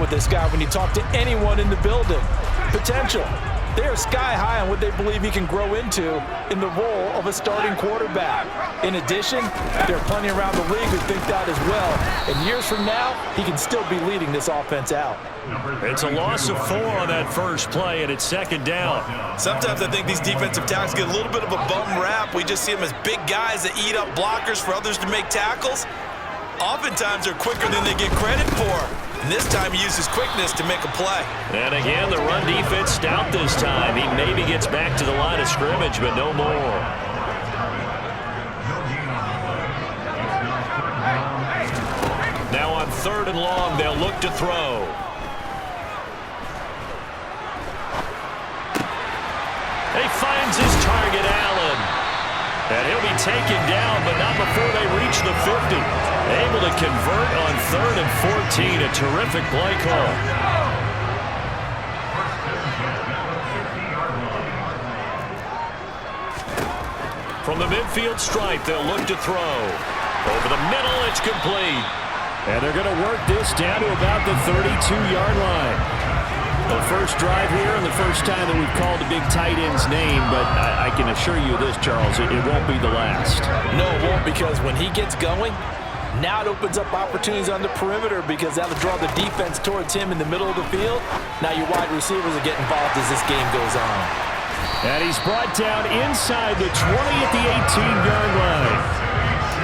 with this guy when you talk to anyone in the building. Potential. They are sky high on what they believe he can grow into in the role of a starting quarterback. In addition, there are plenty around the league who think that as well. And years from now, he can still be leading this offense out. It's a loss of 4 on that first play, and it's second down. Sometimes I think these defensive tackles get a little bit of a bum rap. We just see them as big guys that eat up blockers for others to make tackles. Oftentimes, they're quicker than they get credit for. And this time, he uses quickness to make a play. And again, the run defense stout this time. He maybe gets back to the line of scrimmage, but no more. Now on 3rd and long, they'll look to throw. He finds his target, Allen. And he'll be taken down, but not before they reach the 50. Able to convert on 3rd and 14. A terrific play call. From the midfield stripe, they'll look to throw. Over the middle, it's complete. And they're going to work this down to about the 32-yard line. The first drive here and the first time that we've called a big tight end's name, but I can assure you this, Charles, it won't be the last. No, it won't, because when he gets going, now it opens up opportunities on the perimeter because that'll draw the defense towards him in the middle of the field. Now your wide receivers will get involved as this game goes on. And he's brought down inside the 20 at the 18-yard line.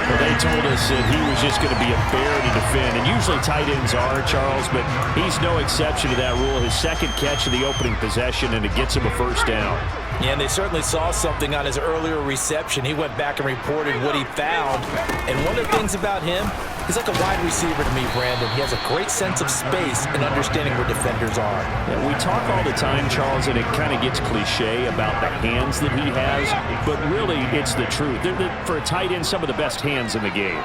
Well, they told us that he was just going to be a bear to defend, and usually tight ends are, Charles, but he's no exception to that rule. His second catch of the opening possession, and it gets him a first down. Yeah, and they certainly saw something on his earlier reception. He went back and reported what he found. And one of the things about him, he's like a wide receiver to me, Brandon. He has a great sense of space and understanding where defenders are. Yeah, we talk all the time, Charles, and it kind of gets cliche about the hands that he has, but really it's the truth. For a tight end, some of the best hands in the game.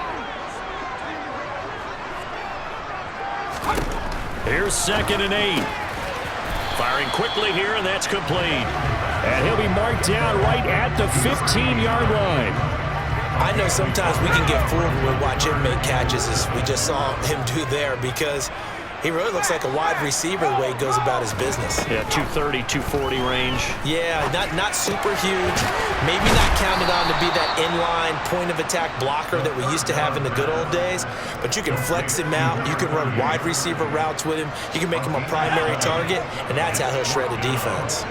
Here's 2nd and 8. Firing quickly here, and that's complete. And he'll be marked down right at the 15-yard line. I know sometimes we can get fooled when we watch him make catches, as we just saw him do there, because he really looks like a wide receiver the way he goes about his business. Yeah, 230, 240 range. Yeah, not super huge. Maybe not counted on to be that inline point-of-attack blocker that we used to have in the good old days, but you can flex him out. You can run wide receiver routes with him. You can make him a primary target, and that's how he'll shred a defense.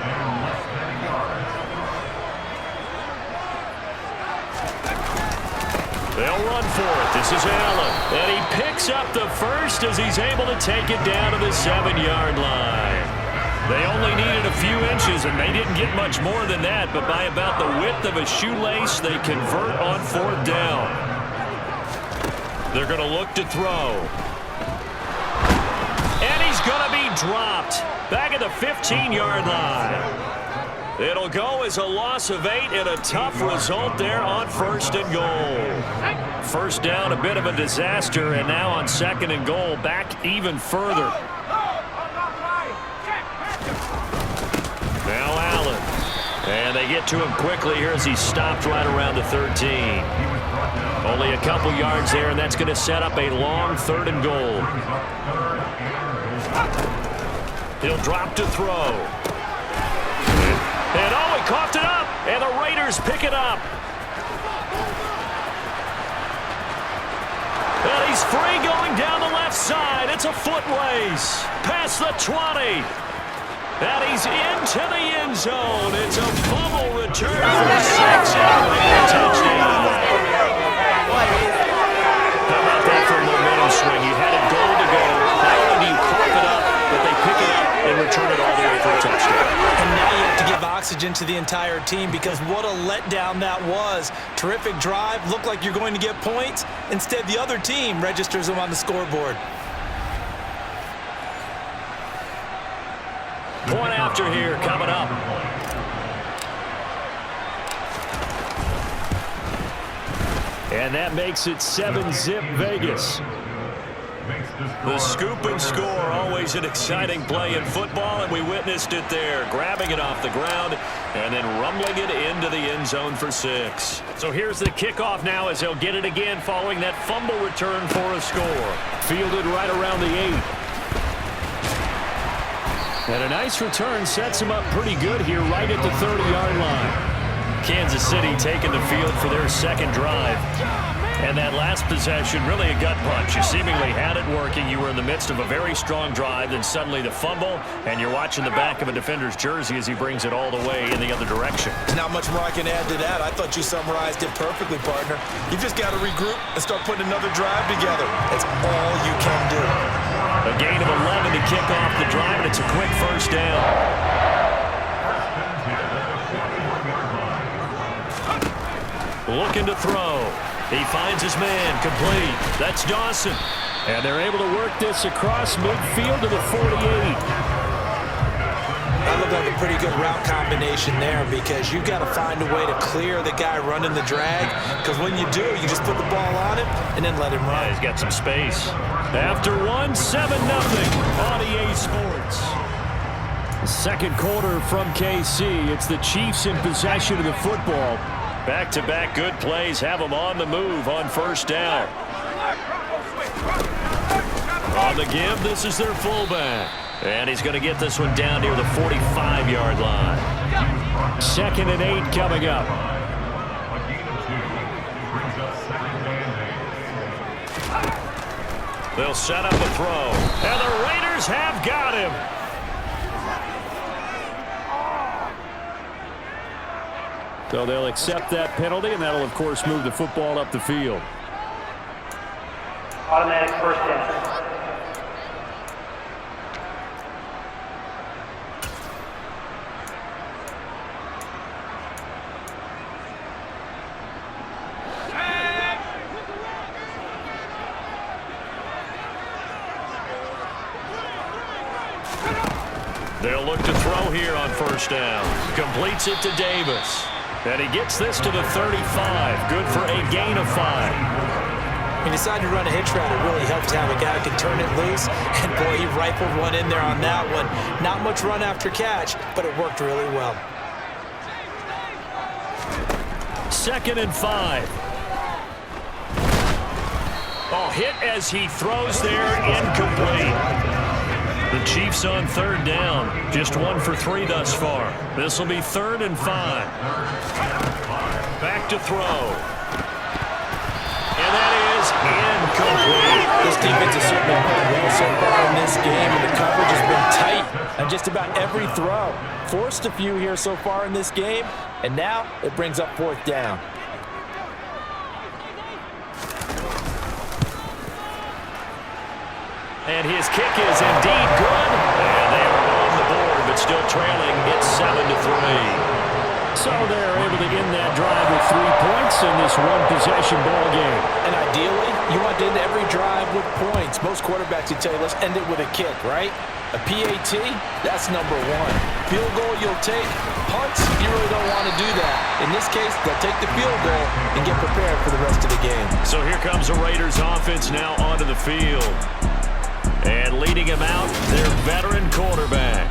They'll run for it. This is Allen. And he picks up the first as he's able to take it down to the 7-yard line. They only needed a few inches, and they didn't get much more than that, but by about the width of a shoelace, they convert on 4th down. They're going to look to throw. And he's going to be dropped back at the 15-yard line. It'll go as a loss of 8 and a tough result there on 1st and goal. First down, a bit of a disaster, and now on 2nd and goal, back even further. Now Allen. And they get to him quickly here as he's stopped right around the 13. Only a couple yards there, and that's going to set up a long 3rd and goal. He'll drop to throw. And oh, he coughed it up, and the Raiders pick it up. And he's free going down the left side. It's a foot race. Past the 20. And he's into the end zone. It's a fumble return for 6 and a touchdown. How about that for a momentum swing? You had a goal to go. Not only do you cough it up, but they pick it up and return it all the way for a touchdown. And now you have to give oxygen to the entire team, because what a letdown that was. Terrific drive. Looked like you're going to get points. Instead, the other team registers them on the scoreboard. Point after here coming up. And that makes it 7-zip Vegas. The scoop and score, always an exciting play in football, and we witnessed it there, grabbing it off the ground and then rumbling it into the end zone for 6. So here's the kickoff now as they'll get it again following that fumble return for a score. Fielded right around the 8. And a nice return sets him up pretty good here right at the 30-yard line. Kansas City taking the field for their second drive. And that last possession, really a gut punch. You seemingly had it working. You were in the midst of a very strong drive, then suddenly the fumble, and you're watching the back of a defender's jersey as he brings it all the way in the other direction. There's not much more I can add to that. I thought you summarized it perfectly, partner. You just got to regroup and start putting another drive together. That's all you can do. A gain of 11 to kick off the drive, and it's a quick first down. Looking to throw. He finds his man, complete. That's Dawson. And they're able to work this across midfield to the 48. That looked like a pretty good route combination there because you've got to find a way to clear the guy running the drag, because when you do, you just put the ball on him and then let him run. Yeah, he's got some space. After one, 7-0 on EA Sports. Second quarter from KC. It's the Chiefs in possession of the football. Back-to-back good plays have them on the move on first down. On the give, this is their fullback. And he's going to get this one down near the 45-yard line. 2nd and 8 coming up. They'll set up a throw. And the Raiders have got him. So they'll accept that penalty, and that'll, of course, move the football up the field. Automatic first down. They'll look to throw here on first down. Completes it to Davis. And he gets this to the 35. Good for a gain of 5. When you decide to run a hitch route, it really helps to have a guy who can turn it loose. And, boy, he rifled one in there on that one. Not much run after catch, but it worked really well. 2nd and 5. Oh, hit as he throws there, incomplete. The Chiefs on 3rd down. Just 1 for 3 thus far. This will be 3rd and 5. Back to throw. And that is incomplete. This defense has certainly played well so far in this game, and the coverage has been tight on just about every throw. Forced a few here so far in this game, and now it brings up 4th down. And his kick is indeed good. And they are on the board, but still trailing. It's 7-3. So they're able to end that drive with 3 points in this one-possession ball game. And ideally, you want to end every drive with points. Most quarterbacks would tell you, let's end it with a kick, right? A PAT, that's number 1. Field goal you'll take. Punts, you really don't want to do that. In this case, they'll take the field goal and get prepared for the rest of the game. So here comes the Raiders offense now onto the field. And leading him out, their veteran quarterback.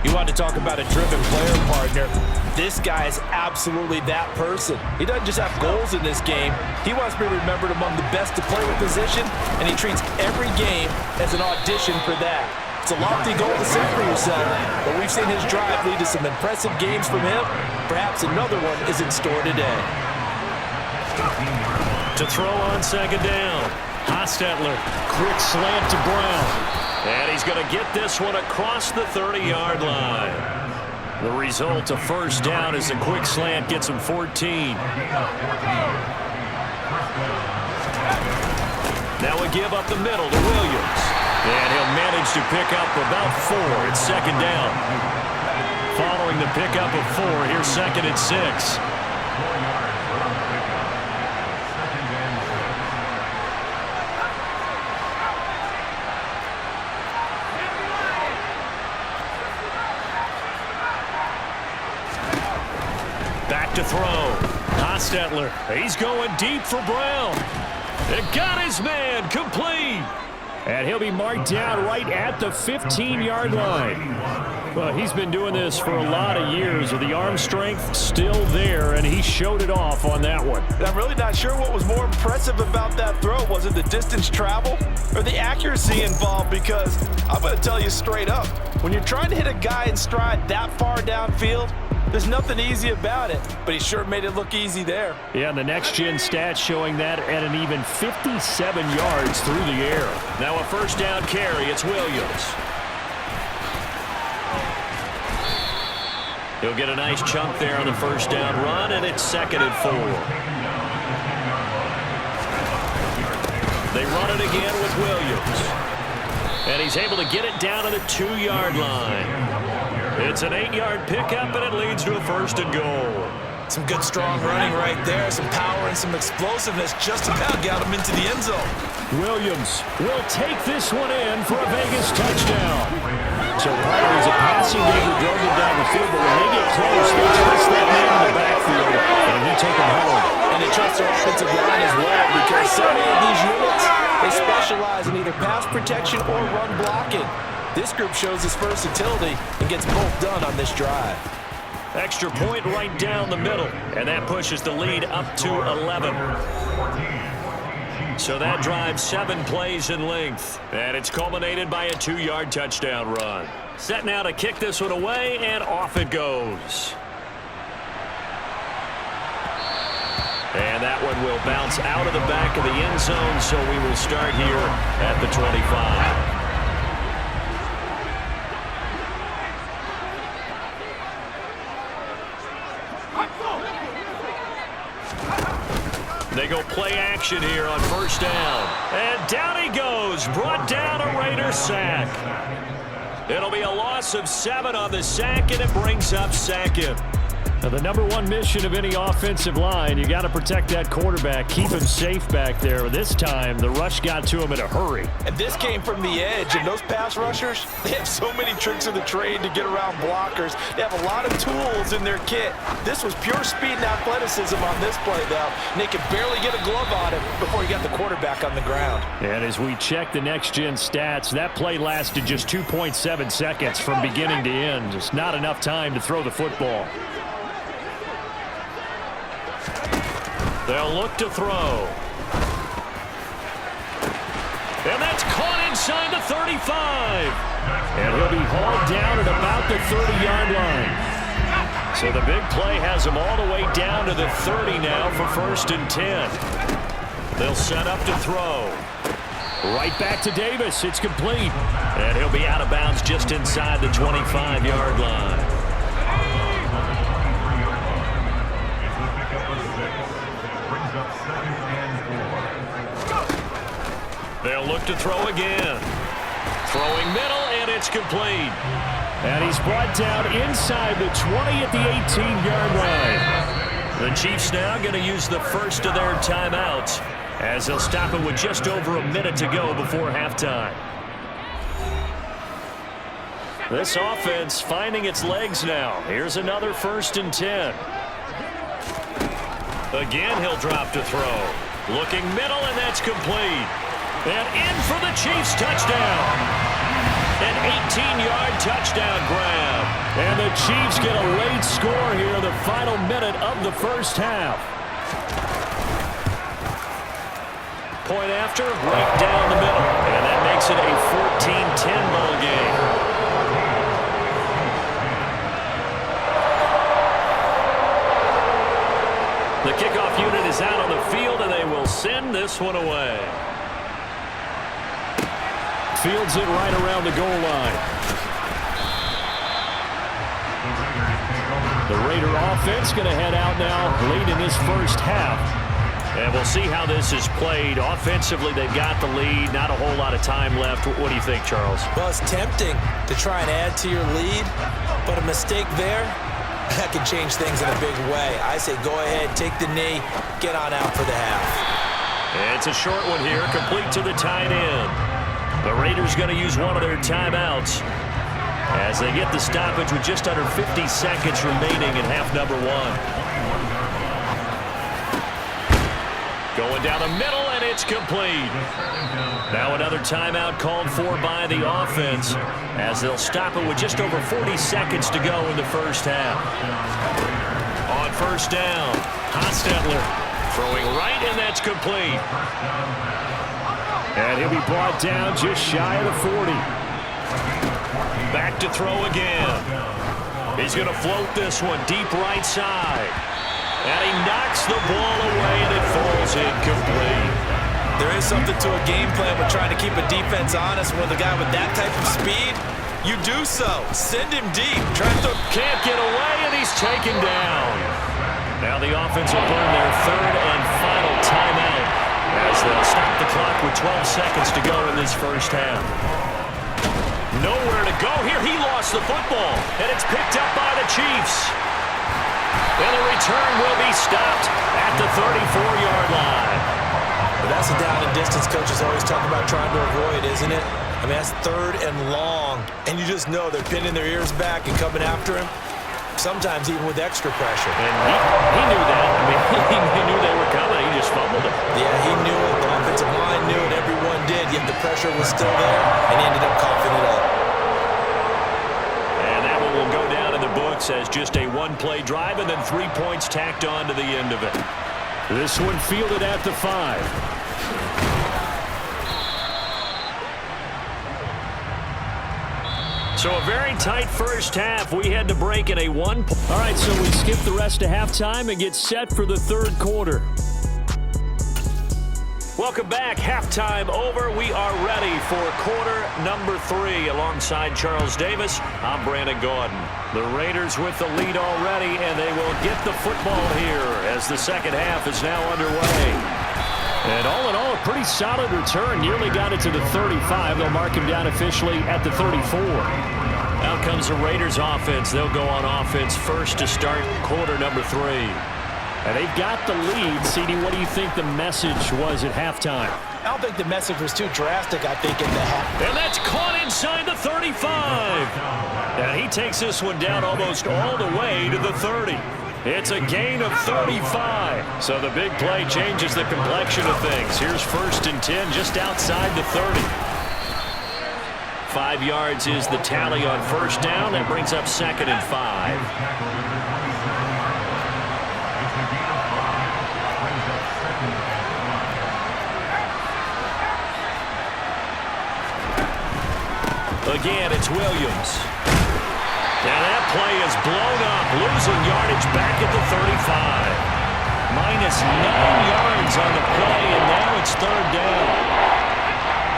You want to talk about a driven player, partner. This guy is absolutely that person. He doesn't just have goals in this game. He wants to be remembered among the best to play the position, and he treats every game as an audition for that. It's a lofty goal to set for yourself, but we've seen his drive lead to some impressive games from him. Perhaps another one is in store today. To throw on 2nd down. Hostetler, quick slant to Brown. And he's going to get this one across the 30-yard line. The result, a first down, as a quick slant gets him 14. Now we give up the middle to Williams. And he'll manage to pick up about 4. It's 2nd down. Following the pickup of 4, here's 2nd and 6. Back to throw. Hostetler. He's going deep for Brown. It got his man complete. And he'll be marked down right at the 15-yard line. Well, he's been doing this for a lot of years with the arm strength still there, and he showed it off on that one. And I'm really not sure what was more impressive about that throw. Was it the distance travel or the accuracy involved? Because I'm going to tell you straight up, when you're trying to hit a guy in stride that far downfield, there's nothing easy about it, but he sure made it look easy there. Yeah, and the next-gen stats showing that at an even 57 yards through the air. Now a first down carry, it's Williams. He'll get a nice chunk there on the first down run, and it's 2nd and 4. They run it again with Williams. And he's able to get it down to the 2-yard line. It's an 8-yard pickup, and it leads to a 1st and goal. Some good, strong running right there. Some power and some explosiveness just about got him into the end zone. Williams will take this one in for a Vegas touchdown. So Pirates a passing game who drove him down the field, but when they get close, they trust that man in the backfield, and he took him home. And they trust their offensive line as well, because so many of these units, they specialize in either pass protection or run blocking. This group shows its versatility and gets both done on this drive. Extra point right down the middle, and that pushes the lead up to 11. So that drives 7 plays in length, and it's culminated by a 2-yard touchdown run. Set now to kick this one away, and off it goes. And that one will bounce out of the back of the end zone, so we will start here at the 25. They go play action here on first down. And down he goes. Brought down a Raider sack. It'll be a loss of 7 on the sack, and it brings up 2nd. Now, the #1 mission of any offensive line, you got to protect that quarterback, keep him safe back there. This time, the rush got to him in a hurry. And this came from the edge, and those pass rushers, they have so many tricks of the trade to get around blockers. They have a lot of tools in their kit. This was pure speed and athleticism on this play, though, and they could barely get a glove on him before he got the quarterback on the ground. And as we check the next-gen stats, that play lasted just 2.7 seconds from beginning to end. Just not enough time to throw the football. They'll look to throw. And that's caught inside the 35. And he'll be hauled down at about the 30-yard line. So the big play has him all the way down to the 30 now for 1st and 10. They'll set up to throw. Right back to Davis. It's complete. And he'll be out of bounds just inside the 25-yard line. They'll look to throw again. Throwing middle, and it's complete. And he's brought down inside the 20 at the 18-yard line. The Chiefs now going to use the first of their timeouts as they'll stop it with just over a minute to go before halftime. This offense finding its legs now. Here's another 1st and 10. Again, he'll drop to throw. Looking middle, and that's complete. And in for the Chiefs touchdown. An 18-yard touchdown grab. And the Chiefs get a late score here in the final minute of the first half. Point after, right down the middle. And that makes it a 14-10 ball game. The kickoff unit is out on the field, and they will send this one away. Fields it right around the goal line. The Raider offense going to head out now late in this first half. And we'll see how this is played. Offensively, they've got the lead. Not a whole lot of time left. What do you think, Charles? Well, it's tempting to try and add to your lead, but a mistake there, that could change things in a big way. I say go ahead, take the knee, get on out for the half. It's a short one here, complete to the tight end. The Raiders going to use one of their timeouts as they get the stoppage with just under 50 seconds remaining in half #1. Going down the middle, and it's complete. Now another timeout called for by the offense as they'll stop it with just over 40 seconds to go in the first half. On first down, Hostetler throwing right, and that's complete. And he'll be brought down just shy of the 40. Back to throw again. He's going to float this one deep right side. And he knocks the ball away, and it falls incomplete. There is something to a game plan with trying to keep a defense honest with a guy with that type of speed. You do so. Send him deep. Can't get away, and he's taken down. Now the offense will burn their third and final timeout as they'll stop the clock with 12 seconds to go in this first half. Nowhere to go here. He lost the football, and it's picked up by the Chiefs. And the return will be stopped at the 34-yard line. But that's a down and distance coaches always talk about trying to avoid, isn't it? I mean, that's third and long, and you just know they're pinning their ears back and coming after him, sometimes even with extra pressure. And he knew that. I mean, he knew they were coming. He just fumbled it. Yeah, he knew it. The offensive line knew it. Everyone did, yet the pressure was still there, and he ended up coughing it up. And that one will go down in the books as just a one-play drive and then 3 points tacked on to the end of it. This one fielded at the 5. So a very tight first half. We had to break in a one. All right, so we skip the rest of halftime and get set for the third quarter. Welcome back. Halftime over. We are ready for quarter number 3 alongside Charles Davis. I'm Brandon Gordon. The Raiders with the lead already, and they will get the football here as the second half is now underway. And all in all, a pretty solid return. Nearly got it to the 35. They'll mark him down officially at the 34. Out comes the Raiders offense. They'll go on offense first to start quarter number 3. And they've got the lead. CD, what do you think the message was at halftime? I don't think the message was too drastic, I think, in the half. And that's caught inside the 35. And he takes this one down almost all the way to the 30. It's a gain of 35. So the big play changes the complexion of things. Here's first and 10 just outside the 30. 5 yards is the tally on first down. That brings up second and 5. Again, it's Williams. Now that play is blown up, losing yardage back at the 35. Minus 9 yards on the play, and now it's third down.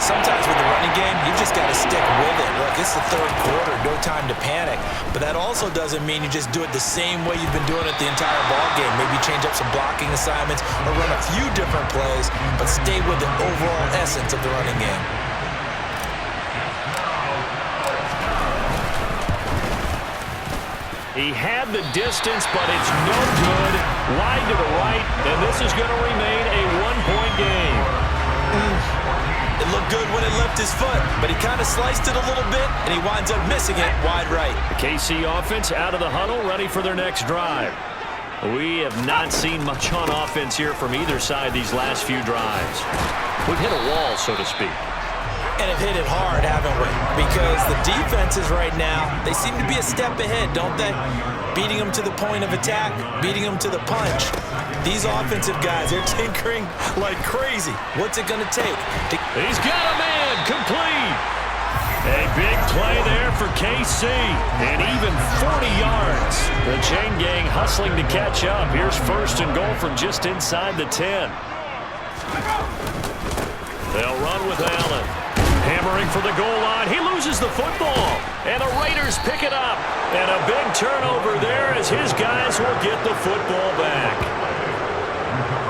Sometimes with the running game, you just got to stick with it. Look, it's the third quarter, no time to panic. But that also doesn't mean you just do it the same way you've been doing it the entire ball game. Maybe change up some blocking assignments or run a few different plays, but stay with the overall essence of the running game. He had the distance, but it's no good. Wide to the right, and this is going to remain a one-point game. It looked good when it left his foot, but he kind of sliced it a little bit, and he winds up missing it wide right. The KC offense out of the huddle, ready for their next drive. We have not seen much on offense here from either side these last few drives. We've hit a wall, so to speak. And have hit it hard, haven't we? Because the defenses right now, they seem to be a step ahead, don't they? Beating them to the point of attack, beating them to the punch. These offensive guys, they're tinkering like crazy. What's it going to take? He's got a man, complete. A big play there for KC, and even 40 yards. The chain gang hustling to catch up. Here's first and goal from just inside the 10. They'll run with Allen. Hammering for the goal line. He loses the football. And the Raiders pick it up. And a big turnover there as his guys will get the football back.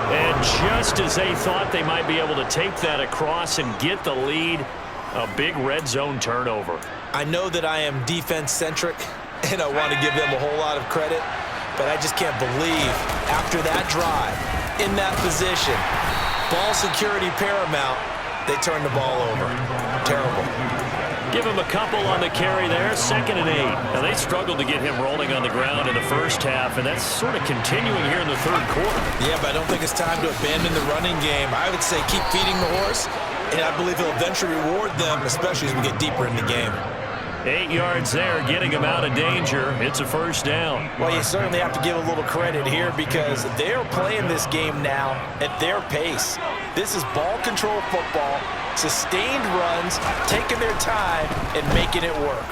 And just as they thought they might be able to take that across and get the lead, a big red zone turnover. I know that I am defense-centric, and I want to give them a whole lot of credit, but I just can't believe after that drive, in that position, ball security paramount, they turned the ball over. Terrible. Give him a couple on the carry there, 2nd and 8. Now, they struggled to get him rolling on the ground in the first half, and that's sort of continuing here in the third quarter. Yeah, but I don't think it's time to abandon the running game. I would say keep feeding the horse, and I believe he'll eventually reward them, especially as we get deeper in the game. 8 yards there, getting him out of danger. It's a first down. Well, you certainly have to give a little credit here because they're playing this game now at their pace. This is ball control football, sustained runs, taking their time and making it work.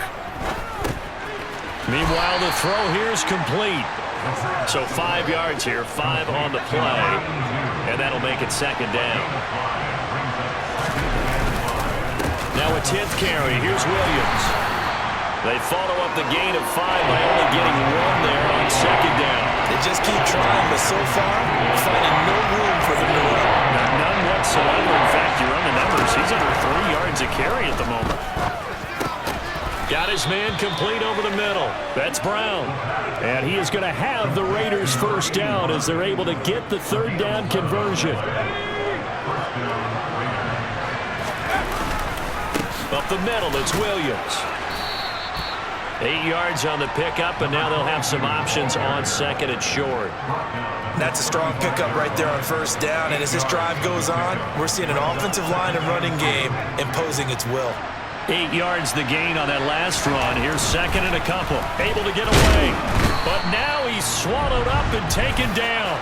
Meanwhile, the throw here is complete. So 5 yards here, 5 on the play, and that'll make it 2nd down. Now a 10th carry. Here's Williams. They follow up the gain of 5 by only getting 1 there on 2nd down. They just keep trying, but so far, finding no room for them to run. None whatsoever. In fact, you run the numbers. He's under 3 yards a carry at the moment. Got his man complete over the middle. That's Brown. And he is going to have the Raiders first down as they're able to get the 3rd down conversion. Up the middle, it's Williams. 8 yards on the pickup, and now they'll have some options on 2nd and short. That's a strong pickup right there on 1st down, and as this drive goes on, we're seeing an offensive line and running game imposing its will. 8 yards the gain on that last run. Here's 2nd and a couple. Able to get away. But now he's swallowed up and taken down.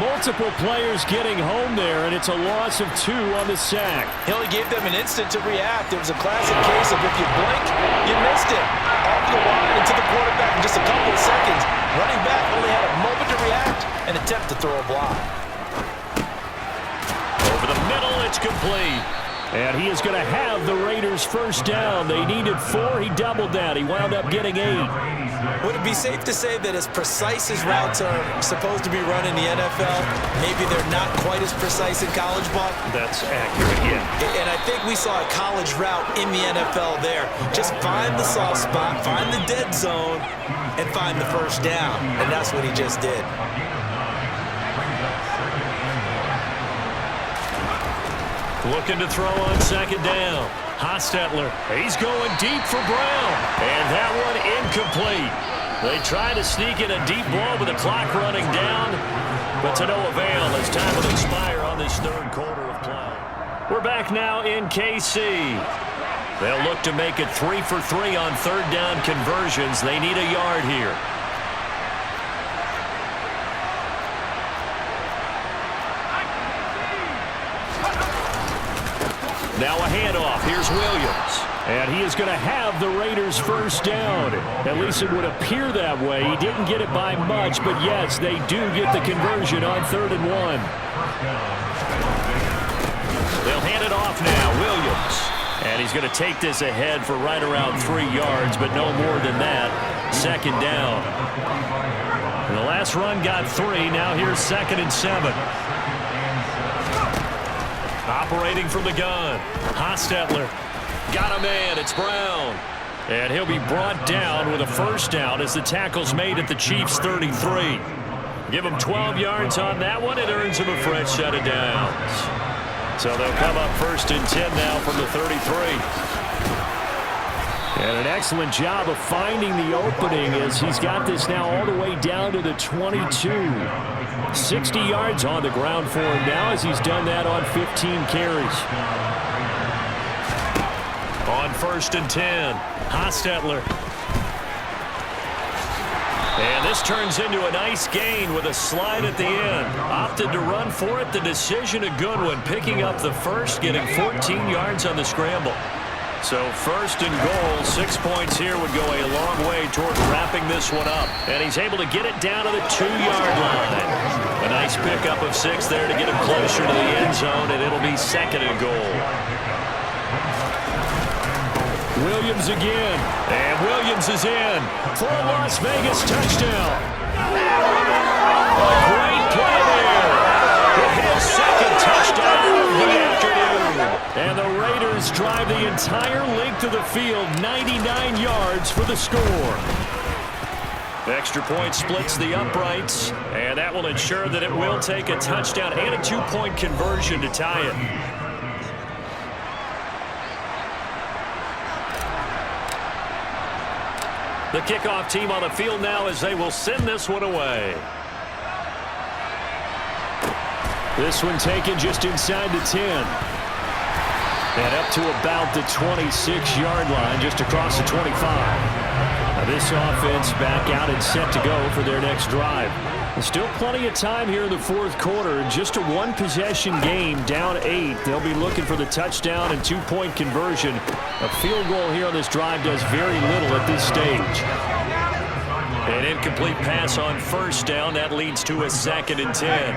Multiple players getting home there, and it's a loss of 2 on the sack. He only gave them an instant to react. It was a classic case of if you blink, you missed it. Off the line into the quarterback in just a couple of seconds. Running back only had a moment to react and attempt to throw a block. Over the middle, it's complete. And he is going to have the Raiders first down. They needed 4. He doubled that. He wound up getting 8. Would it be safe to say that as precise as routes are supposed to be run in the NFL, maybe they're not quite as precise in college ball? That's accurate, yeah. And I think we saw a college route in the NFL there. Just find the soft spot, find the dead zone, and find the first down. And that's what he just did. Looking to throw on 2nd down. Hostetler, he's going deep for Brown. And that one incomplete. They try to sneak in a deep ball with the clock running down, but to no avail as time will expire on this 3rd quarter of play. We're back now in KC. They'll look to make it 3 for 3 on 3rd down conversions. They need a yard here. Now a handoff. Here's Williams. And he is going to have the Raiders first down. At least it would appear that way. He didn't get it by much, but yes, they do get the conversion on 3rd and 1. They'll hand it off now. Williams. And he's going to take this ahead for right around 3 yards, but no more than that. 2nd down. And the last run got 3. Now here's 2nd and 7. Operating from the gun. Hostetler. Got a man. It's Brown. And he'll be brought down with a first down as the tackle's made at the Chiefs' 33. Give him 12 yards on that one. It earns him a fresh set of downs. So they'll come up 1st and 10 now from the 33. And an excellent job of finding the opening as he's got this now all the way down to the 22. 60 yards on the ground for him now as he's done that on 15 carries. On 1st and 10, Hostetler. And this turns into a nice gain with a slide at the end. Opted to run for it. The decision a good one. Picking up the first, getting 14 yards on the scramble. So 1st and goal, 6 points here would go a long way toward wrapping this one up. And he's able to get it down to the 2-yard line. A nice pickup of 6 there to get him closer to the end zone, and it'll be 2nd and goal. Williams again, and Williams is in for a Las Vegas touchdown. A great play there. His 2nd touchdown of the afternoon. And the Raiders drive the entire length of the field, 99 yards for the score. Extra point splits the uprights, and that will ensure that it will take a touchdown and a 2-point conversion to tie it. The kickoff team on the field now as they will send this one away. This one taken just inside the 10. And up to about the 26-yard line, just across the 25. Now this offense back out and set to go for their next drive. And still plenty of time here in the fourth quarter. Just a one-possession game, down 8. They'll be looking for the touchdown and two-point conversion. A field goal here on this drive does very little at this stage. An incomplete pass on first down. That leads to a 2nd and 10.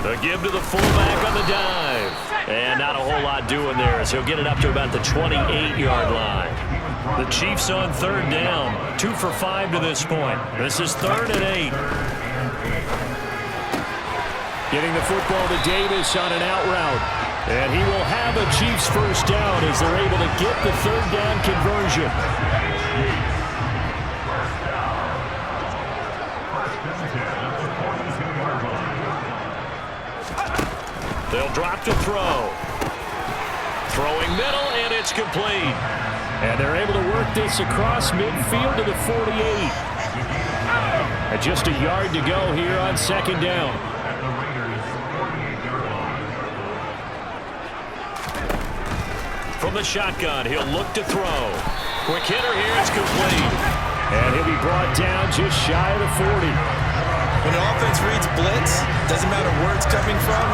The give to the fullback on the dive. And not a whole lot doing there as he'll get it up to about the 28-yard line. The Chiefs on 3rd down. 2 for 5 to this point. This is 3rd and 8. Getting the football to Davis on an out route. And he will have a Chiefs first down as they're able to get the 3rd down conversion. They'll drop to throw. Throwing middle, and it's complete. And they're able to work this across midfield to the 48. And just a yard to go here on 2nd down. From the shotgun, he'll look to throw. Quick hitter here, it's complete. And he'll be brought down just shy of the 40. When an offense reads blitz, doesn't matter where it's coming from,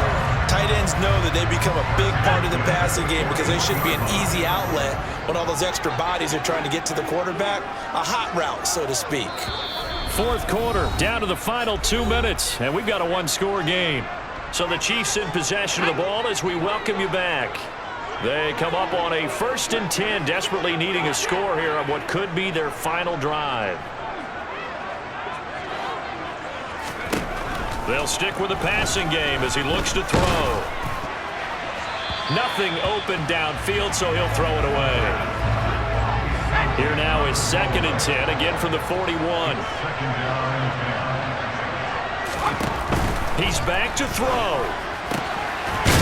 tight ends know that they become a big part of the passing game because they should be an easy outlet when all those extra bodies are trying to get to the quarterback. A hot route, so to speak. Fourth quarter, down to the final 2 minutes, and we've got a one-score game. So the Chiefs in possession of the ball as we welcome you back. They come up on a 1st and 10, desperately needing a score here on what could be their final drive. They'll stick with the passing game as he looks to throw. Nothing open downfield, so he'll throw it away. Here now is 2nd and 10, again from the 41. He's back to throw.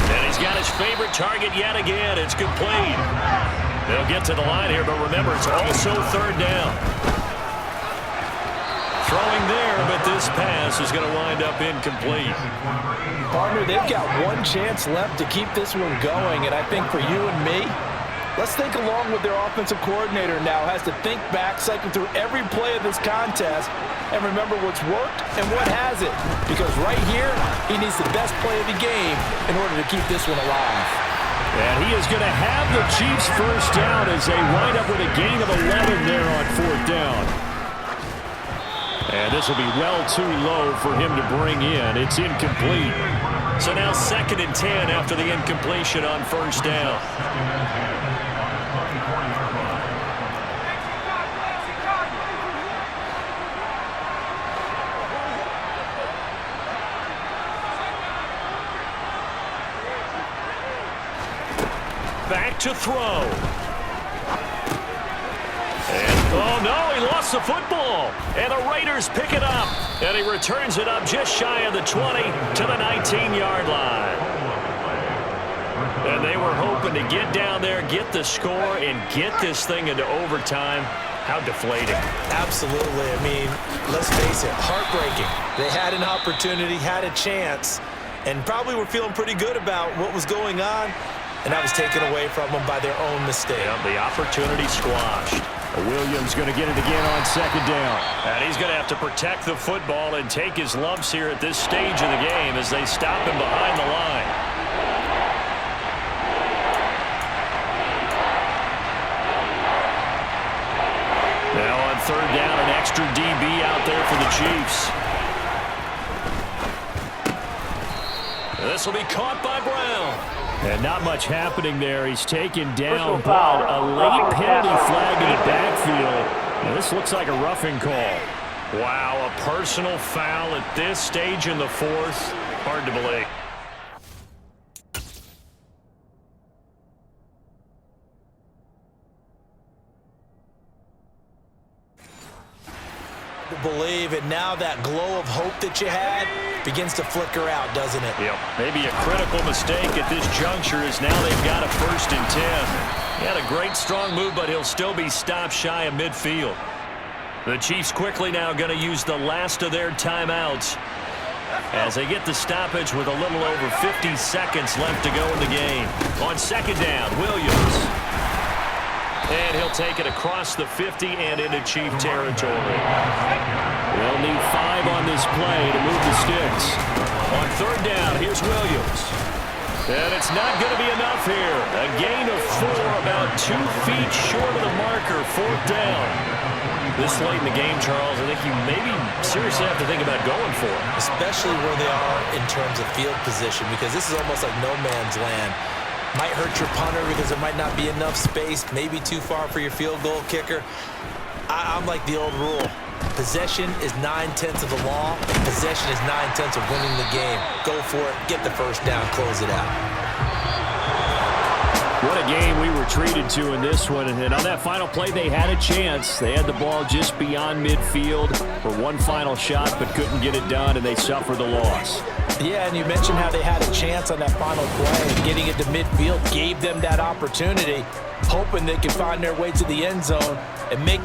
And he's got his favorite target yet again. It's complete. They'll get to the line here, but remember, it's also 3rd down. Throwing there, but this pass is going to wind up incomplete. Partner, they've got one chance left to keep this one going, and I think for you and me, let's think along with their offensive coordinator now. Has to think back, cycle through every play of this contest, and remember what's worked and what hasn't. Because right here, he needs the best play of the game in order to keep this one alive. And he is going to have the Chiefs first down as they wind up with a gain of 11 there on 4th down. And this will be well too low for him to bring in. It's incomplete. So now 2nd and 10 after the incompletion on 1st down. Back to throw. Oh, no, he lost the football. And the Raiders pick it up. And he returns it up just shy of the 20 to the 19-yard line. And they were hoping to get down there, get the score, and get this thing into overtime. How deflating. Absolutely. I mean, let's face it, heartbreaking. They had an opportunity, had a chance, and probably were feeling pretty good about what was going on, and that was taken away from them by their own mistake. Yeah, the opportunity squashed. Williams going to get it again on 2nd down. And he's going to have to protect the football and take his lumps here at this stage of the game as they stop him behind the line. Now on 3rd down, an extra DB out there for the Chiefs. And this will be caught by Brown. And not much happening there. He's taken down, but a late penalty flag in the backfield. Now this looks like a roughing call. Wow, a personal foul at this stage in the 4th. Hard to believe. Believe it. Now that glow of hope that you had begins to flicker out, doesn't it? Yep. Maybe a critical mistake at this juncture is now they've got a 1st and 10. He had a great strong move, but he'll still be stopped shy of midfield. The Chiefs quickly now going to use the last of their timeouts as they get the stoppage with a little over 50 seconds left to go in the game. On second down, Williams. And he'll take it across the 50 and into Chief territory. They'll need 5 on this play to move the sticks. On third down, here's Williams. And it's not going to be enough here. A gain of 4, about 2 feet short of the marker, fourth down. This late in the game, Charles, I think you maybe seriously have to think about going for it. Especially where they are in terms of field position, because this is almost like no man's land. Might hurt your punter because there might not be enough space, maybe too far for your field goal kicker. I'm like the old rule. Possession is 9/10 of the law. Possession is 9/10 of winning the game. Go for it. Get the first down. Close it out. What a game we were treated to in this one. And on that final play, they had a chance. They had the ball just beyond midfield for one final shot, but couldn't get it done, and they suffered the loss. Yeah, and you mentioned how they had a chance on that final play. Getting it to midfield gave them that opportunity, hoping they could find their way to the end zone and make